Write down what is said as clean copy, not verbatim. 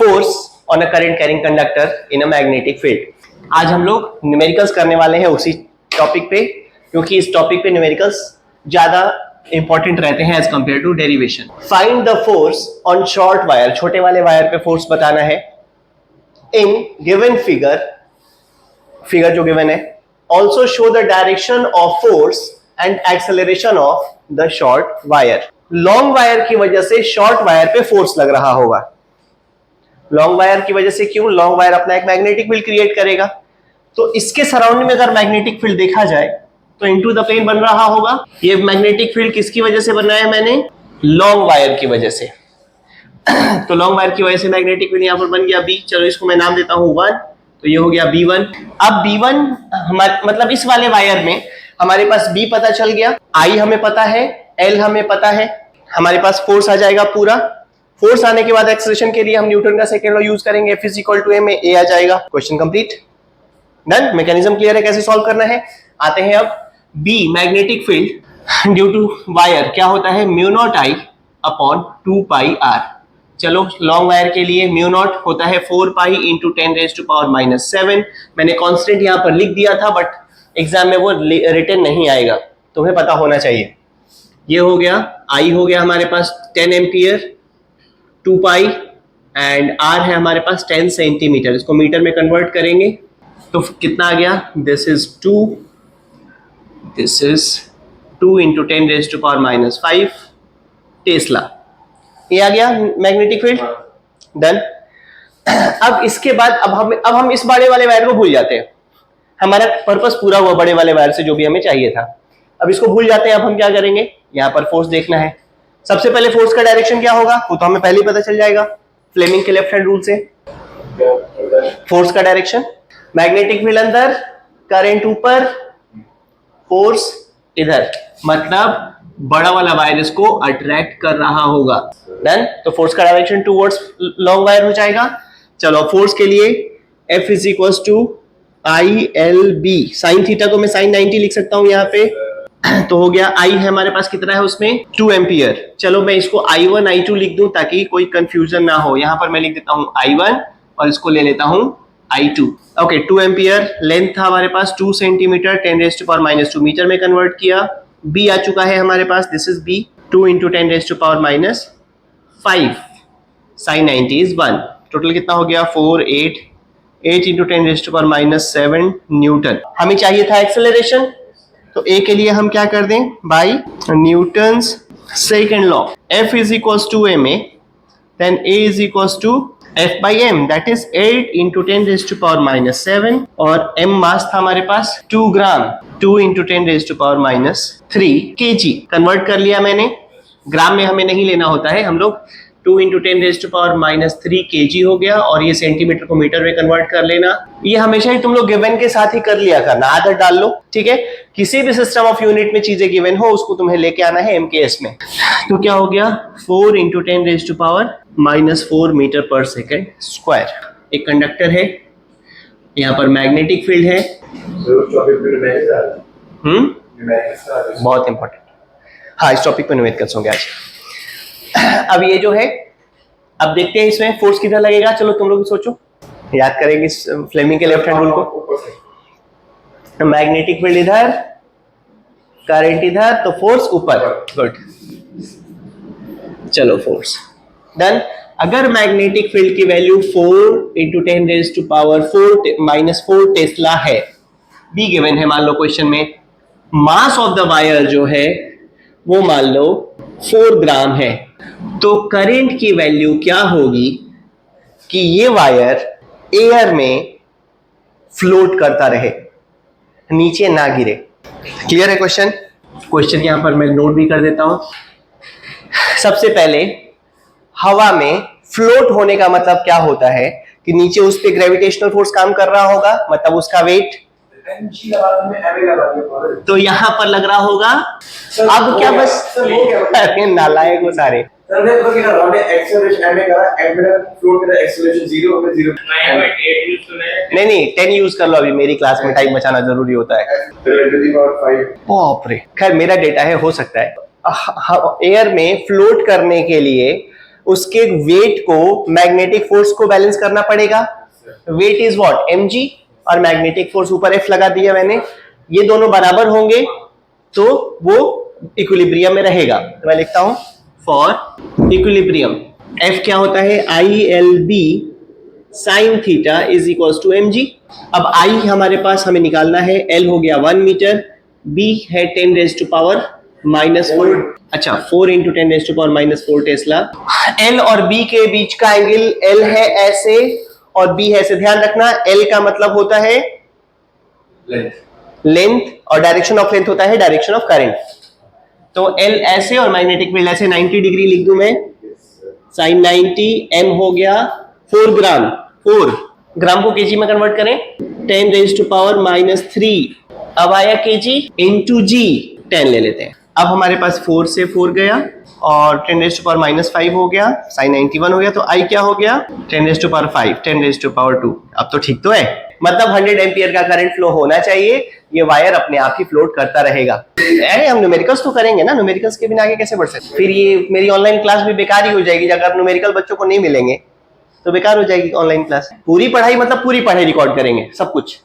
force on a current carrying conductor in a magnetic field. आज हम लोग numericals करने वाले हैं उसी टॉपिक पे, क्योंकि इस टॉपिक पे न्यूमेरिकल्स ज्यादा इंपॉर्टेंट रहते हैं as compared to derivation. Find the force on short wire, छोटे वाले वायर पे फोर्स बताना है. इन गिवन फिगर जो गिवन है, also show the direction of force and acceleration of the short wire. Long wire की वजह से शॉर्ट वायर पे फोर्स लग रहा होगा. लॉन्ग वायर की वजह से क्यों? लॉन्ग वायर अपना एक मैग्नेटिक फील्ड क्रिएट करेगा, तो इसके सराउंडिंग में अगर मैग्नेटिक फील्ड देखा जाए तो इनटू द प्लेन बन रहा होगा. ये मैग्नेटिक फील्ड किसकी वजह से बनाया मैंने? लॉन्ग वायर की वजह से. तो लॉन्ग वायर की वजह से मैग्नेटिक फील्ड यहां पर बन गया बी. चलो इसको मैं नाम देता हूं 1, तो ये हो गया B1. अब B1 हमारे मतलब इस वाले वायर में हमारे पास B पता चल गया, I हमें पता है, L हमें पता है, हमारे पास फोर्स आ जाएगा पूरा. फोर्स आने के बाद एक्सेलरेशन के लिए हम न्यूटन का सेकंड लॉ यूज करेंगे, F = ma, A आ जाएगा. Question complete, done. Mechanism clear है कैसे सॉल्व करना है. आते हैं अब B, magnetic field due to wire क्या होता है? μ0I upon 2πr. चलो लॉन्ग वायर के लिए μ0 होता है 4π × 10⁻⁻7. मैंने कांस्टेंट यहां पर लिख दिया था, बट एग्जाम में वो रिटन नहीं आएगा, तुम्हें पता होना चाहिए. ये हो गया, I हो गया हमारे पास 10 एम्पियर, 2π एंड R है हमारे पास 10 सेंटीमीटर. इसको मीटर में कन्वर्ट करेंगे तो कितना आ गया? This is 2 × 10⁻⁵ Tesla. ये आ गया मैग्नेटिक फील्ड, डन. अब इसके बाद अब हम इस बड़े वाले वायर को भूल जाते हैं. हमारा पर्पस पूरा हुआ बड़े वाले वायर से जो भी हमें चाहिए था. अब इसको भूल जाते हैं. अब हम क्या करेंगे? यहाँ पर फोर्स देखना है. सबसे पहले फोर्स का डायरेक्शन क्या होगा वो तो हमें पहले ही पता चल जाएगा फ्लेमिंग के लेफ्ट हैंड रूल से. फोर्स का डायरेक्शन, मैग्नेटिक फील्ड अंदर, करंट ऊपर, फोर्स इधर, मतलब बड़ा वाला वायर इसको अट्रैक्ट कर रहा होगा. डन. तो फोर्स का डायरेक्शन टुवर्ड्स लॉन्ग वायर हो जाएगा. चलो फोर्स के लिए F = ILB. साइन थीटा को मैं sin 90 लिख सकता हूं यहाँ पे. तो हो गया, I है हमारे पास कितना है उसमें? 2 एम्पियर. चलो मैं इसको I1 I2 लिख दूं ताकि कोई कंफ्यूजन ना हो. यहां पर मैं लिख देता हूं I1 और इसको ले लेता हूं I2. Okay, 2 ampere. लेंथ था हमारे पास 2 सेंटीमीटर, 10⁻⁻2 मीटर में कन्वर्ट किया. B आ चुका है हमारे पास, this is B, 2 × 10⁻⁵. sin 90 is 1. Total कितना हो गया? 4, 8 × 10⁻⁷ न्यूटन. हमें चाहिए था एक्सेलरेशन, तो A के लिए हम क्या कर दें? By Newton's second law, F = ma, then A = F/m, that is 8 × 10⁻⁷, और m मास था हमारे पास 2 ग्राम, 2 × 10⁻³ kg. कन्वर्ट कर लिया मैंने. ग्राम में हमें नहीं लेना होता है, हम लोग 2 × 10⁻³ kg हो गया, और ये सेंटीमीटर को मीटर में कन्वर्ट कर लेना. ये हमेशा ही तुम लोग गिवन के साथ ही कर लिया करना, आदत डाल लो, ठीक है. किसी भी सिस्टम ऑफ यूनिट में चीजें गिवन हो उसको तुम्हें लेके आना है MKS में. तो क्या हो गया? 4 × 10⁻⁴ मीटर/सेकंड². एक कंडक्टर है, यहाँ पर मैग्नेटिक फील्ड है. बहुत इंपॉर्टेंट. हाँ, इस टॉपिक पे न्यूमेरिकल्स होंगे आज. अब ये जो है, अब देखते हैं इसमें फोर्स किधर लगेगा. चलो तुम लोग सोचो, याद करेंगे फ्लेमिंग के लेफ्ट हैंड रूल को. मैग्नेटिक फील्ड इधर, करंट इधर, तो फोर्स ऊपर. गुड. चलो फोर्स डन. अगर मैग्नेटिक फील्ड की वैल्यू 4 × 10⁻⁴ टेस्ला है, बी गिवन है मान लो क्वेश्चन में. मास ऑफ द वायर जो है वो मान लो 4 ग्राम है, तो करंट की वैल्यू क्या होगी कि ये वायर एयर में फ्लोट करता रहे, नीचे ना गिरे. क्लियर है क्वेश्चन? क्वेश्चन यहां पर मैं नोट भी कर देता हूं. सबसे पहले हवा में फ्लोट होने का मतलब क्या होता है कि नीचे उस पे ग्रेविटेशनल फोर्स काम कर रहा होगा, मतलब उसका वेट. तो यहां पर लग रहा होगा. अब क्या बस नालायक हो सारे. नहीं 10 यूज कर लो. अभी मेरी क्लास में टाइम बचाना जरूरी होता है. बाप रे. खैर मेरा डेटा है, हो सकता है. एयर में फ्लोट करने के लिए उसके वेट को मैग्नेटिक फोर्स को बैलेंस करना पड़ेगा। वेट इज व्हाट, mg, और मैग्नेटिक फोर्स ऊपर F लगा दिया मैंने। ये दोनों बराबर होंगे तो वो इक्विलिब्रियम में रहेगा। तो मैं लिखता हूं फॉर इक्विलिब्रियम F क्या होता है, ILB sin theta is equal to mg। अब I हमारे पास हमें निकालना है, L हो गया 1 मीटर, B है 10 रेज टू पावर -4, अच्छा 4 into 10 raise to power -4 tesla. L और B के बीच का एंगल L है ऐसे और B है ऐसे। ध्यान रखना L का मतलब होता है लेंथ और डायरेक्शन ऑफ लेंथ होता है डायरेक्शन ऑफ करंट। तो L ऐसे और मैग्नेटिक फील्ड ऐसे। 90 डिग्री लिख दूं मैं, sin 90, M हो गया 4 ग्राम। 4 ग्राम को केजी में कन्वर्ट करें, 10 रेज टू पावर -3। अब आया केजी इंटू जी, 10 ले लेते हैं। अब हमारे पास 4 से 4 गया और 10 रेज टू पावर -5 हो गया, sin 91 हो गया। तो आई क्या हो गया, 10 raise to power 5, 10 raise to power 2। अब तो ठीक तो है, मतलब 100 एम्पियर का करंट फ्लो होना चाहिए। ये वायर अपने आप ही फ्लोट करता रहेगा। अरे हम न्यूमेरिकल्स तो करेंगे ना, न्यूमेरिकल्स के बिना आगे कैसे बढ़ सकते। फिर ये मेरी ऑनलाइन क्लास भी बेकार ही हो जाएगी अगर न्यूमेरिकल बच्चों को नहीं मिलेंगे, तो बेकार हो जाएगी ऑनलाइन क्लास। पूरी पढ़ाई मतलब पूरी पढ़ाई रिकॉर्ड करेंगे सब कुछ।